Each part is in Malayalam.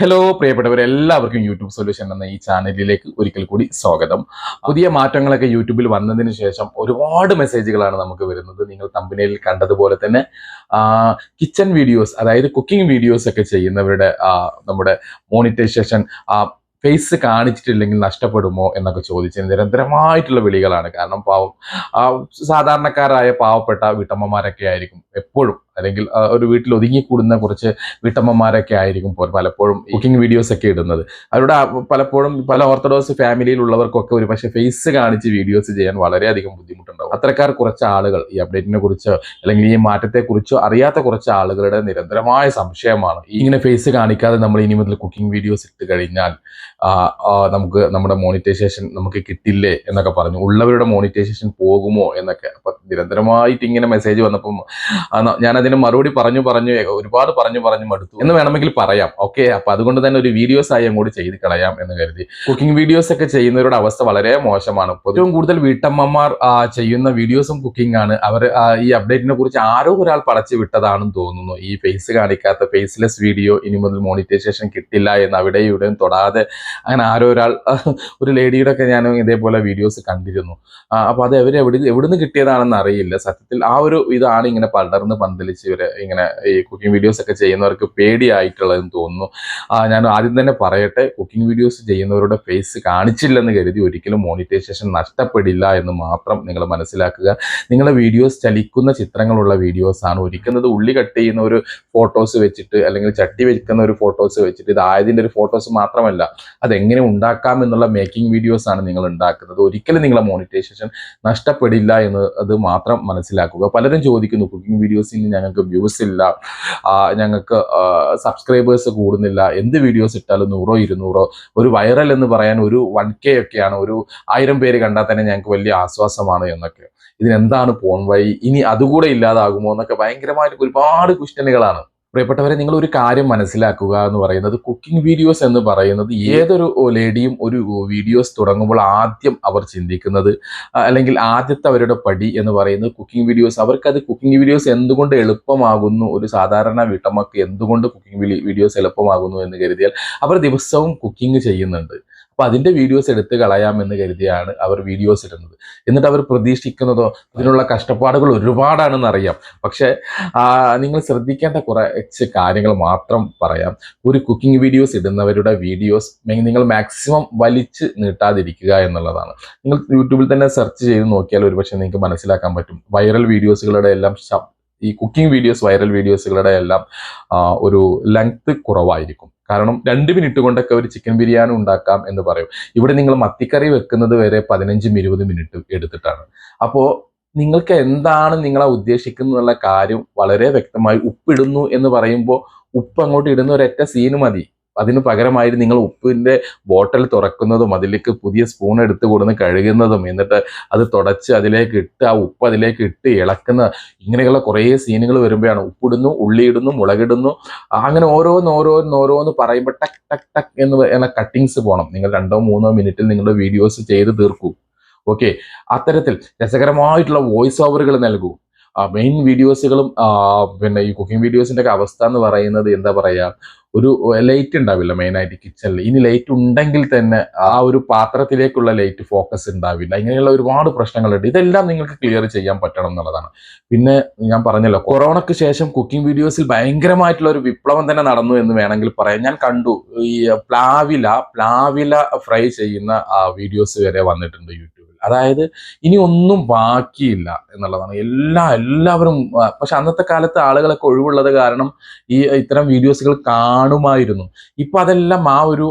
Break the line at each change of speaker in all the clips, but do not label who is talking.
ഹലോ പ്രിയപ്പെട്ടവരെ, എല്ലാവർക്കും യൂട്യൂബ് സൊല്യൂഷൻ എന്ന ഈ ചാനലിലേക്ക് ഒരിക്കൽ കൂടി സ്വാഗതം. പുതിയ മാറ്റങ്ങളൊക്കെ യൂട്യൂബിൽ വന്നതിന് ശേഷം ഒരുപാട് മെസ്സേജുകളാണ് നമുക്ക് വരുന്നത്. നിങ്ങൾ തമ്പനയിൽ കണ്ടതുപോലെ തന്നെ കിച്ചൺ വീഡിയോസ്, അതായത് കുക്കിംഗ് വീഡിയോസ് ഒക്കെ ചെയ്യുന്നവരുടെ നമ്മുടെ മോണിറ്റൈസേഷൻ ഫേസ് കാണിച്ചിട്ടില്ലെങ്കിൽ നഷ്ടപ്പെടുമോ എന്നൊക്കെ ചോദിച്ച് നിരന്തരമായിട്ടുള്ള വിളികളാണ്. കാരണം സാധാരണക്കാരായ പാവപ്പെട്ട വീട്ടമ്മമാരൊക്കെ ആയിരിക്കും എപ്പോഴും, അല്ലെങ്കിൽ ഒരു വീട്ടിൽ ഒതുങ്ങിക്കൂടുന്ന കുറച്ച് വീട്ടമ്മമാരൊക്കെ ആയിരിക്കും പലപ്പോഴും കുക്കിംഗ് വീഡിയോസ് ഒക്കെ ഇടുന്നത്. അവരുടെ പലപ്പോഴും പല ഓർത്തഡോക്സ് ഫാമിലിയിലുള്ളവർക്കൊക്കെ ഒരു പക്ഷേ ഫേസ് കാണിച്ച് വീഡിയോസ് ചെയ്യാൻ വളരെയധികം ബുദ്ധിമുട്ടുണ്ടാവും. അത്തരക്കാർ കുറച്ച് ആളുകൾ ഈ അപ്ഡേറ്റിനെ കുറിച്ചോ അല്ലെങ്കിൽ ഈ മാറ്റത്തെ കുറിച്ചോ അറിയാത്ത കുറച്ച് ആളുകളുടെ നിരന്തരമായ സംശയമാണ്, ഇങ്ങനെ ഫേസ് കാണിക്കാതെ നമ്മൾ ഇനി മുതൽ കുക്കിംഗ് വീഡിയോസ് ഇട്ട് കഴിഞ്ഞാൽ നമുക്ക് നമ്മുടെ മോണിറ്റൈസേഷൻ നമുക്ക് കിട്ടില്ലേ എന്നൊക്കെ പറഞ്ഞു. ഉള്ളവരുടെ മോണിറ്റൈസേഷൻ പോകുമോ എന്നൊക്കെ അപ്പൊ നിരന്തരമായിട്ട് ഇങ്ങനെ മെസ്സേജ് വന്നപ്പം ഞാൻ അതിന് മറുപടി ഒരുപാട് പറഞ്ഞു മടുത്തു എന്ന് വേണമെങ്കിൽ പറയാം. ഓക്കെ, അപ്പൊ അതുകൊണ്ട് തന്നെ ഒരു വീഡിയോസ് ആയി അങ്ങോട്ട് ചെയ്ത് കളയാം എന്ന് കരുതി. കുക്കിംഗ് വീഡിയോസ് ഒക്കെ ചെയ്യുന്നവരുടെ അവസ്ഥ വളരെ മോശമാണ്. ഏറ്റവും കൂടുതൽ വീട്ടമ്മമാർ ചെയ്യുന്ന വീഡിയോസും കുക്കിംഗ് ആണ്. അവർ ഈ അപ്ഡേറ്റിനെ കുറിച്ച് ആരോ ഒരാൾ പടച്ചു വിട്ടതാണെന്ന് തോന്നുന്നു. ഈ ഫേസ് കാണിക്കാത്ത ഫേസ്ലെസ് വീഡിയോ ഇനി മുതൽ മോണിറ്റൈസേഷൻ കിട്ടില്ല എന്ന് അവിടെയും ഇവിടെയും തൊടാതെ അങ്ങനെ ആരോ ഒരാൾ, ഒരു ലേഡിയുടെ ഒക്കെ ഞാൻ ഇതേപോലെ വീഡിയോസ് കണ്ടിരുന്നു. അപ്പൊ അത് എവിടുന്ന് കിട്ടിയതാണെന്ന് അറിയില്ല. സത്യത്തിൽ ആ ഒരു ഇതാണ് ഇങ്ങനെ പടർന്ന് പന്തലിച്ച് ഇവര് ഇങ്ങനെ ഈ കുക്കിംഗ് വീഡിയോസ് ഒക്കെ ചെയ്യുന്നവർക്ക് പേടിയായിട്ടുള്ളതെന്ന് തോന്നുന്നു. ഞാൻ ആദ്യം തന്നെ പറയട്ടെ, കുക്കിംഗ് വീഡിയോസ് ചെയ്യുന്നവരുടെ ഫേസ് കാണിച്ചില്ലെന്ന് കരുതി ഒരിക്കലും മോണിറ്റൈസേഷൻ നഷ്ടപ്പെടില്ല എന്ന് മാത്രം നിങ്ങൾ മനസ്സിലാക്കുക. നിങ്ങളുടെ വീഡിയോസ് ചലിക്കുന്ന ചിത്രങ്ങളുള്ള വീഡിയോസ് ആണ്. ഒരിക്കുന്നത് ഉള്ളി കട്ട് ചെയ്യുന്ന ഒരു ഫോട്ടോസ് വെച്ചിട്ട് അല്ലെങ്കിൽ ചട്ടി വെക്കുന്ന ഒരു ഫോട്ടോസ് വെച്ചിട്ട് ഇതായതിൻ്റെ ഒരു ഫോട്ടോസ് മാത്രമല്ല, അതെങ്ങനെ ഉണ്ടാക്കാം എന്നുള്ള മേക്കിംഗ് വീഡിയോസ് ആണ് നിങ്ങൾ ഉണ്ടാക്കുന്നത്. ഒരിക്കലും നിങ്ങളെ മോണിറ്റൈസേഷൻ നഷ്ടപ്പെടില്ല എന്ന് അത് മാത്രം മനസ്സിലാക്കുക. പലരും ചോദിക്കുന്നു, കുക്കിംഗ് വീഡിയോസിൽ ഞങ്ങൾക്ക് വ്യൂസ് ഇല്ല, ഞങ്ങൾക്ക് സബ്സ്ക്രൈബേഴ്സ് കൂടുന്നില്ല, എന്ത് വീഡിയോസ് ഇട്ടാലും 100-200 ഒരു വൈറൽ എന്ന് പറയാൻ ഒരു 1K ഒക്കെയാണ്, ഒരു 1000 പേര് കണ്ടാൽ തന്നെ ഞങ്ങൾക്ക് വലിയ ആശ്വാസമാണ് എന്നൊക്കെ. ഇതിനെന്താണ് പോൺ വഴി, ഇനി അതുകൂടെ ഇല്ലാതാകുമോ എന്നൊക്കെ ഭയങ്കരമായിട്ട് ഒരുപാട് ക്വസ്റ്റ്യനുകളാണ്. പ്രിയപ്പെട്ടവരെ, നിങ്ങൾ ഒരു കാര്യം മനസ്സിലാക്കുക എന്ന് പറയുന്നത്, കുക്കിംഗ് വീഡിയോസ് എന്ന് പറയുന്നത് ഏതൊരു ലേഡിയും ഒരു വീഡിയോസ് തുടങ്ങുമ്പോൾ ആദ്യം അവർ ചിന്തിക്കുന്നത്, അല്ലെങ്കിൽ ആദ്യത്തെ അവരുടെ പടി എന്ന് പറയുന്നത് കുക്കിംഗ് വീഡിയോസ്. അവർക്കത് കുക്കിംഗ് വീഡിയോസ് എന്തുകൊണ്ട് എളുപ്പമാകുന്നു, ഒരു സാധാരണ വീട്ടമ്മക്ക് എന്തുകൊണ്ട് കുക്കിംഗ് വീഡിയോസ് എളുപ്പമാകുന്നു എന്ന് കരുതിയാൽ അവർ ദിവസവും കുക്കിംഗ് ചെയ്യുന്നുണ്ട്. അപ്പൊ അതിന്റെ വീഡിയോസ് എടുത്ത് കളയാമെന്ന് കരുതിയാണ് അവർ വീഡിയോസ് ഇടുന്നത്. എന്നിട്ട് അവർ പ്രതീക്ഷിക്കുന്നതോ അതിനുള്ള കഷ്ടപ്പാടുകൾ ഒരുപാടാണെന്ന് അറിയാം. പക്ഷെ നിങ്ങൾ ശ്രദ്ധിക്കേണ്ട കുറച്ച് കാര്യങ്ങൾ മാത്രം പറയാം. ഒരു കുക്കിംഗ് വീഡിയോസ് ഇടുന്നവരുടെ വീഡിയോസ് നിങ്ങൾ മാക്സിമം വലിച്ച് നീട്ടാതിരിക്കുക എന്നുള്ളതാണ്. നിങ്ങൾ യൂട്യൂബിൽ തന്നെ സെർച്ച് ചെയ്ത് നോക്കിയാൽ ഒരുപക്ഷെ നിങ്ങൾക്ക് മനസ്സിലാക്കാൻ പറ്റും. വൈറൽ വീഡിയോസുകളുടെ എല്ലാം ഈ കുക്കിംഗ് വീഡിയോസ്, വൈറൽ വീഡിയോസുകളുടെ എല്ലാം ഒരു ലെങ്ത് കുറവായിരിക്കും. കാരണം 2 മിനിറ്റ് കൊണ്ടൊക്കെ ഒരു ചിക്കൻ ബിരിയാണി ഉണ്ടാക്കാം എന്ന് പറയും. ഇവിടെ നിങ്ങൾ മത്തിക്കറി വെക്കുന്നത് വരെ 15-20 മിനിറ്റ് എടുത്തിട്ടാണ്. അപ്പോൾ നിങ്ങൾക്ക് എന്താണ് നിങ്ങളെ ഉദ്ദേശിക്കുന്നുള്ള കാര്യം വളരെ വ്യക്തമായി. ഉപ്പിടുന്നു എന്ന് പറയുമ്പോൾ ഉപ്പ് അങ്ങോട്ട് ഇടുന്ന ഒരൊറ്റ സീന് മതി. അതിന് പകരമായിട്ട് നിങ്ങൾ ഉപ്പിന്റെ ബോട്ടിൽ തുറക്കുന്നതും അതിലേക്ക് പുതിയ സ്പൂൺ എടുത്ത് കൊടുന്ന് കഴുകുന്നതും എന്നിട്ട് അത് തുടച്ച് അതിലേക്ക് ഇട്ട് ആ ഉപ്പ് അതിലേക്ക് ഇട്ട് ഇളക്കുന്ന ഇങ്ങനെയുള്ള കുറേ സീനുകൾ വരുമ്പോഴാണ് ഉപ്പിടുന്നു, ഉള്ളിയിടുന്നു, മുളകിടുന്നു, അങ്ങനെ ഓരോന്ന് പറയുമ്പോൾ ടക്ക് ടക്ക് ടക്ക് എന്ന കട്ടിങ്സ് പോകണം. നിങ്ങൾ 2-3 മിനിറ്റിൽ നിങ്ങളുടെ വീഡിയോസ് ചെയ്ത് തീർക്കൂ. ഓക്കെ, അത്തരത്തിൽ രസകരമായിട്ടുള്ള വോയിസ് ഓവറുകൾ നൽകൂ. മെയിൻ വീഡിയോസുകളും പിന്നെ ഈ കുക്കിംഗ് വീഡിയോസിന്റെ ഒക്കെ അവസ്ഥ എന്ന് പറയുന്നത് എന്താ പറയാ, ഒരു ലൈറ്റ് ഉണ്ടാവില്ല മെയിനായിട്ട് കിച്ചണിൽ. ഇനി ലൈറ്റ് ഉണ്ടെങ്കിൽ തന്നെ ആ ഒരു പാത്രത്തിലേക്കുള്ള ലൈറ്റ് ഫോക്കസ് ഉണ്ടാവില്ല. ഇങ്ങനെയുള്ള ഒരുപാട് പ്രശ്നങ്ങളുണ്ട്. ഇതെല്ലാം നിങ്ങൾക്ക് ക്ലിയർ ചെയ്യാൻ പറ്റണം എന്നുള്ളതാണ്. പിന്നെ ഞാൻ പറഞ്ഞല്ലോ, കൊറോണയ്ക്ക് ശേഷം കുക്കിംഗ് വീഡിയോസിൽ ഭയങ്കരമായിട്ടുള്ള ഒരു വിപ്ലവം തന്നെ നടന്നു എന്ന് വേണമെങ്കിൽ പറയാം. ഞാൻ കണ്ടു, ഈ പ്ലാവില ഫ്രൈ ചെയ്യുന്ന വീഡിയോസ് വരെ വന്നിട്ടുണ്ട് യൂട്യൂബിൽ. അതായത് ഇനി ഒന്നും ബാക്കിയില്ല എന്നുള്ളതാണ്. എല്ലാവരും, പക്ഷെ അന്നത്തെ കാലത്ത് ആളുകളൊക്കെ ഒഴിവുള്ളത് കാരണം ഈ ഇത്തരം വീഡിയോസുകൾ കാണുമായിരുന്നു. ഇപ്പൊ അതെല്ലാം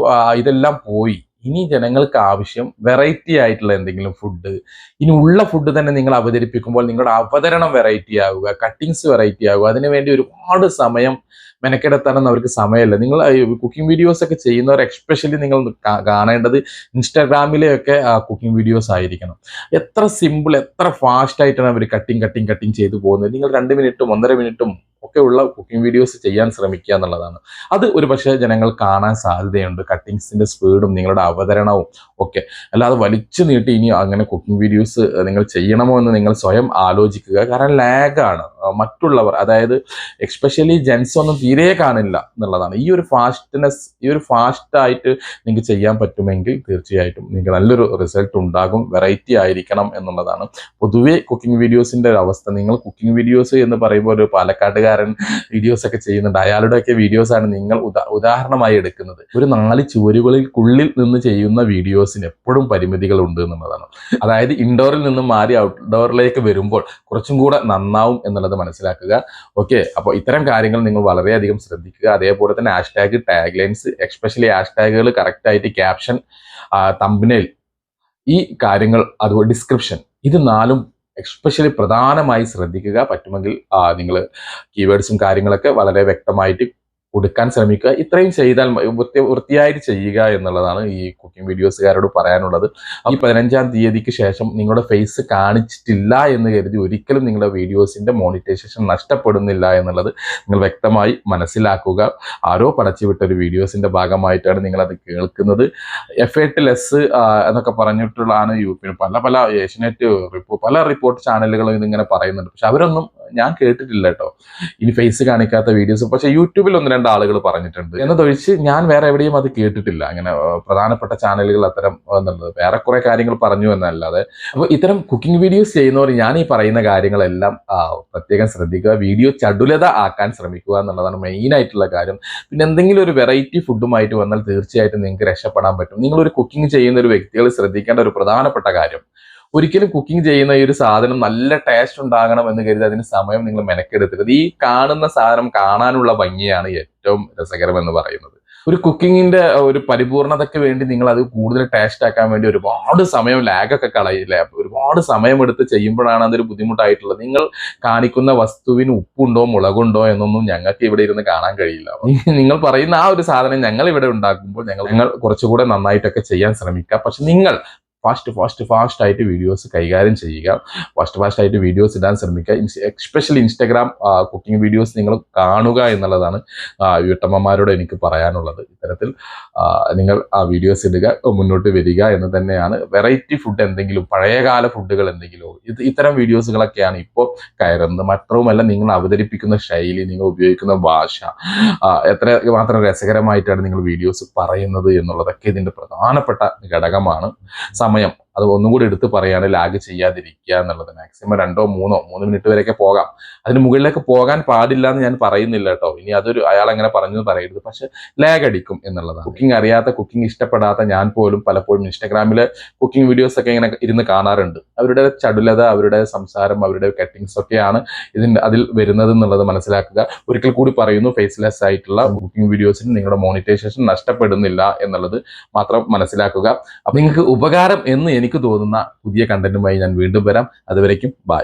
ഇതെല്ലാം പോയി. ഇനി ജനങ്ങൾക്ക് ആവശ്യം വെറൈറ്റി ആയിട്ടുള്ള എന്തെങ്കിലും ഫുഡ്. ഇനി ഉള്ള ഫുഡ് തന്നെ നിങ്ങൾ അവതരിപ്പിക്കുമ്പോൾ നിങ്ങളുടെ അവതരണം വെറൈറ്റി ആവുക, കട്ടിങ്സ് വെറൈറ്റി ആവുക. അതിനുവേണ്ടി ഒരുപാട് സമയം മെനക്കെടുത്താനൊന്നും അവർക്ക് സമയമില്ല. നിങ്ങൾ കുക്കിംഗ് വീഡിയോസ് ഒക്കെ ചെയ്യുന്നവർ എക്സ്പെഷ്യലി നിങ്ങൾ കാണേണ്ടത് ഇൻസ്റ്റാഗ്രാമിലെയൊക്കെ കുക്കിംഗ് വീഡിയോസ് ആയിരിക്കണം. എത്ര സിമ്പിൾ, എത്ര ഫാസ്റ്റ് ആയിട്ടാണ് അവർ കട്ടിങ് ചെയ്തു പോകുന്നത്. നിങ്ങൾ 2 മിനിറ്റും 1.5 മിനിറ്റും ഒക്കെ ഉള്ള കുക്കിംഗ് വീഡിയോസ് ചെയ്യാൻ ശ്രമിക്കുക എന്നുള്ളതാണ്. അത് ഒരു പക്ഷേ ജനങ്ങൾ കാണാൻ സാധ്യതയുണ്ട്. കട്ടിങ്സിന്റെ സ്പീഡും നിങ്ങളുടെ അവതരണവും ഒക്കെ. അല്ലാതെ വലിച്ചു നീട്ടി ഇനി അങ്ങനെ കുക്കിംഗ് വീഡിയോസ് നിങ്ങൾ ചെയ്യണമോ എന്ന് നിങ്ങൾ സ്വയം ആലോചിക്കുക. കാരണം ലാഗാണ്. മറ്റുള്ളവർ, അതായത് എക്സ്പെഷ്യലി ജെൻസ് ഒന്നും തീരെ കാണില്ല എന്നുള്ളതാണ്. ഈ ഒരു ഫാസ്റ്റായിട്ട് നിങ്ങൾക്ക് ചെയ്യാൻ പറ്റുമെങ്കിൽ തീർച്ചയായിട്ടും നിങ്ങൾക്ക് നല്ലൊരു റിസൾട്ട് ഉണ്ടാകും. വെറൈറ്റി ആയിരിക്കണം എന്നുള്ളതാണ് പൊതുവെ കുക്കിംഗ് വീഡിയോസിന്റെ ഒരു അവസ്ഥ. നിങ്ങൾ കുക്കിംഗ് വീഡിയോസ് എന്ന് പറയുമ്പോൾ ഒരു പാലക്കാട്ടുകാരൻ വീഡിയോസ് ഒക്കെ ചെയ്യുന്നുണ്ട്, അയാളുടെയൊക്കെ വീഡിയോസാണ് നിങ്ങൾ ഉദാഹരണമായി എടുക്കുന്നത്. ഒരു 4 ചുവരുകൾക്കുള്ളിൽ നിന്ന് ചെയ്യുന്ന വീഡിയോസിന് എപ്പോഴും പരിമിതികൾ ഉണ്ട് എന്നുള്ളതാണ്. അതായത് ഇൻഡോറിൽ നിന്നും മാറി ഔട്ട്ഡോറിലേക്ക് വരുമ്പോൾ കുറച്ചും കൂടെ നന്നാവും എന്നുള്ളത് മനസ്സിലാക്കുക. ഓക്കെ, അപ്പോൾ ഇത്തരം കാര്യങ്ങൾ നിങ്ങൾ വളരെയധികം ശ്രദ്ധിക്കുക. അതേപോലെ തന്നെ ഹാഷ്ടാഗ്, ടാഗ് ലൈൻസ്, എക്സ്പെഷ്യലി ഹാഷ്ടാഗുകൾ കറക്റ്റായിട്ട്, ക്യാപ്ഷൻ, തംബ്നെയിൽ, ഈ കാര്യങ്ങൾ, അതുപോലെ ഡിസ്ക്രിപ്ഷൻ, ഇത് 4 എക്സ്പെഷ്യലി പ്രധാനമായി ശ്രദ്ധിക്കുക. പറ്റുമെങ്കിൽ നിങ്ങൾ കീവേഡ്സും കാര്യങ്ങളൊക്കെ വളരെ വ്യക്തമായിട്ട് കൊടുക്കാൻ ശ്രമിക്കുക. ഇത്രയും ചെയ്താൽ വൃത്തിയായിട്ട് ചെയ്യുക എന്നുള്ളതാണ് ഈ കുക്കിംഗ് വീഡിയോസുകാരോട് പറയാനുള്ളത്. ഈ 15-ാം തീയതിക്ക് ശേഷം നിങ്ങളുടെ ഫേസ് കാണിച്ചിട്ടില്ല എന്ന് കരുതി ഒരിക്കലും നിങ്ങളുടെ വീഡിയോസിന്റെ മോണിറ്റൈസേഷൻ നഷ്ടപ്പെടുന്നില്ല എന്നുള്ളത് നിങ്ങൾ വ്യക്തമായി മനസ്സിലാക്കുക. ആരോ പടച്ചുവിട്ട ഒരു വീഡിയോസിന്റെ ഭാഗമായിട്ടാണ് നിങ്ങളത് കേൾക്കുന്നത്. എഫേർട്ട്ലെസ് എന്നൊക്കെ പറഞ്ഞിട്ടുള്ളതാണ് പല ഏഷ്യനെറ്റ് പല റിപ്പോർട്ട് ചാനലുകളും ഇതിങ്ങനെ പറയുന്നുണ്ട്. പക്ഷെ അവരൊന്നും ഞാൻ കേട്ടിട്ടില്ല കേട്ടോ, ഇനി ഫേസ് കാണിക്കാത്ത വീഡിയോസ്. പക്ഷെ യൂട്യൂബിൽ 1-2 ആളുകൾ പറഞ്ഞിട്ടുണ്ട് എന്നതൊഴിച്ച് ഞാൻ വേറെ എവിടെയും അത് കേട്ടിട്ടില്ല. അങ്ങനെ പ്രധാനപ്പെട്ട ചാനലുകൾ അത്തരം എന്നുള്ളത് വേറെ കുറെ കാര്യങ്ങൾ പറഞ്ഞു എന്നല്ലാതെ. അപ്പോൾ ഇത്തരം കുക്കിംഗ് വീഡിയോസ് ചെയ്യുന്നവർ ഞാൻ ഈ പറയുന്ന കാര്യങ്ങളെല്ലാം പ്രത്യേകം ശ്രദ്ധിക്കുക. വീഡിയോ ചടുലത ആക്കാൻ ശ്രമിക്കുക എന്നുള്ളതാണ് മെയിൻ ആയിട്ടുള്ള കാര്യം. പിന്നെ എന്തെങ്കിലും ഒരു വെറൈറ്റി ഫുഡുമായിട്ട് വന്നാൽ തീർച്ചയായിട്ടും നിങ്ങൾക്ക് രക്ഷപ്പെടാൻ പറ്റും. നിങ്ങളൊരു കുക്കിംഗ് ചെയ്യുന്ന ഒരു വ്യക്തികൾ ശ്രദ്ധിക്കേണ്ട ഒരു പ്രധാനപ്പെട്ട കാര്യം, ഒരിക്കലും കുക്കിംഗ് ചെയ്യുന്ന ഈ ഒരു സാധനം നല്ല ടേസ്റ്റ് ഉണ്ടാകണം എന്ന് കരുതി അതിന് സമയം നിങ്ങൾ മെനക്കെടുത്തരുത്. ഈ കാണുന്ന സാധനം കാണാനുള്ള ഭംഗിയാണ് ഏറ്റവും രസകരം എന്ന് പറയുന്നത്. ഒരു കുക്കിങ്ങിന്റെ ഒരു പരിപൂർണതയ്ക്ക് വേണ്ടി നിങ്ങൾ അത് കൂടുതൽ ടേസ്റ്റ് ആക്കാൻ വേണ്ടി ഒരുപാട് സമയം ലാഗൊക്കെ കളയില്ല, ഒരുപാട് സമയമെടുത്ത് ചെയ്യുമ്പോഴാണ് അതൊരു ബുദ്ധിമുട്ടായിട്ടുള്ളത്. നിങ്ങൾ കാണിക്കുന്ന വസ്തുവിന് ഉപ്പുണ്ടോ മുളകുണ്ടോ എന്നൊന്നും ഞങ്ങൾക്ക് ഇവിടെ ഇരുന്ന് കാണാൻ കഴിയില്ല. നിങ്ങൾ പറയുന്ന ആ ഒരു സാധനം ഞങ്ങൾ ഇവിടെ ഉണ്ടാക്കുമ്പോൾ ഞങ്ങൾ കുറച്ചുകൂടെ നന്നായിട്ടൊക്കെ ചെയ്യാൻ ശ്രമിക്കാം. പക്ഷെ നിങ്ങൾ ഫാസ്റ്റ് ആയിട്ട് വീഡിയോസ് കൈകാര്യം ചെയ്യുക. ഫാസ്റ്റ് ആയിട്ട് വീഡിയോസ് ഇടാൻ ശ്രമിക്കുക. എസ്പെഷ്യലി ഇൻസ്റ്റഗ്രാം കുക്കിംഗ് വീഡിയോസ് നിങ്ങൾ കാണുക എന്നുള്ളതാണ് വീട്ടമ്മമാരോട് എനിക്ക് പറയാനുള്ളത്. ഇത്തരത്തിൽ നിങ്ങൾ ആ വീഡിയോസ് ഇടുക, മുന്നോട്ട് വരിക എന്ന് തന്നെയാണ്. വെറൈറ്റി ഫുഡ് എന്തെങ്കിലും, പഴയകാല ഫുഡുകൾ എന്തെങ്കിലും, ഇത്തരം വീഡിയോസുകളൊക്കെയാണ് ഇപ്പോൾ കയറുന്നത്. മാത്രവുമല്ല നിങ്ങൾ അവതരിപ്പിക്കുന്ന ശൈലി, നിങ്ങൾ ഉപയോഗിക്കുന്ന ഭാഷ, എത്ര മാത്രം രസകരമായിട്ടാണ് നിങ്ങൾ വീഡിയോസ് പറയുന്നത് എന്നുള്ളതൊക്കെ ഇതിൻ്റെ പ്രധാനപ്പെട്ട ഘടകമാണ്. സമയം അത് ഒന്നും കൂടി എടുത്ത് പറയാണ്, ലാഗ് ചെയ്യാതിരിക്കുക എന്നുള്ളത്. മാക്സിമം 2-3 മിനിറ്റ് വരെയൊക്കെ പോകാം. അതിന് മുകളിലേക്ക് പോകാൻ പാടില്ല എന്ന് ഞാൻ പറയുന്നില്ല കേട്ടോ. ഇനി അതൊരു അയാൾ അങ്ങനെ പറഞ്ഞു പറയരുത്. പക്ഷെ ലാഗ് അടിക്കും എന്നുള്ളതാണ്. കുക്കിംഗ് അറിയാത്ത, കുക്കിംഗ് ഇഷ്ടപ്പെടാത്ത ഞാൻ പോലും പലപ്പോഴും ഇൻസ്റ്റാഗ്രാമിലെ കുക്കിംഗ് വീഡിയോസ് ഒക്കെ ഇങ്ങനെ ഇരുന്ന് കാണാറുണ്ട്. അവരുടെ ചടുലത, അവരുടെ സംസാരം, അവരുടെ കട്ടിങ്സ് ഒക്കെയാണ് അതിൽ വരുന്നത് എന്നുള്ളത് മനസ്സിലാക്കുക. ഒരിക്കൽ കൂടി പറയുന്നു, ഫേസ്ലെസ് ആയിട്ടുള്ള കുക്കിംഗ് വീഡിയോസിന് നിങ്ങളുടെ മോണിറ്റൈസേഷൻ നഷ്ടപ്പെടുന്നില്ല എന്നുള്ളത് മാത്രം മനസ്സിലാക്കുക. അപ്പൊ നിങ്ങൾക്ക് ഉപകാരം എന്ന് എനിക്ക് തോന്നുന്ന പുതിയ കണ്ടന്റുമായി ഞാൻ വീണ്ടും വരാം. അതുവരേക്കും ബൈ.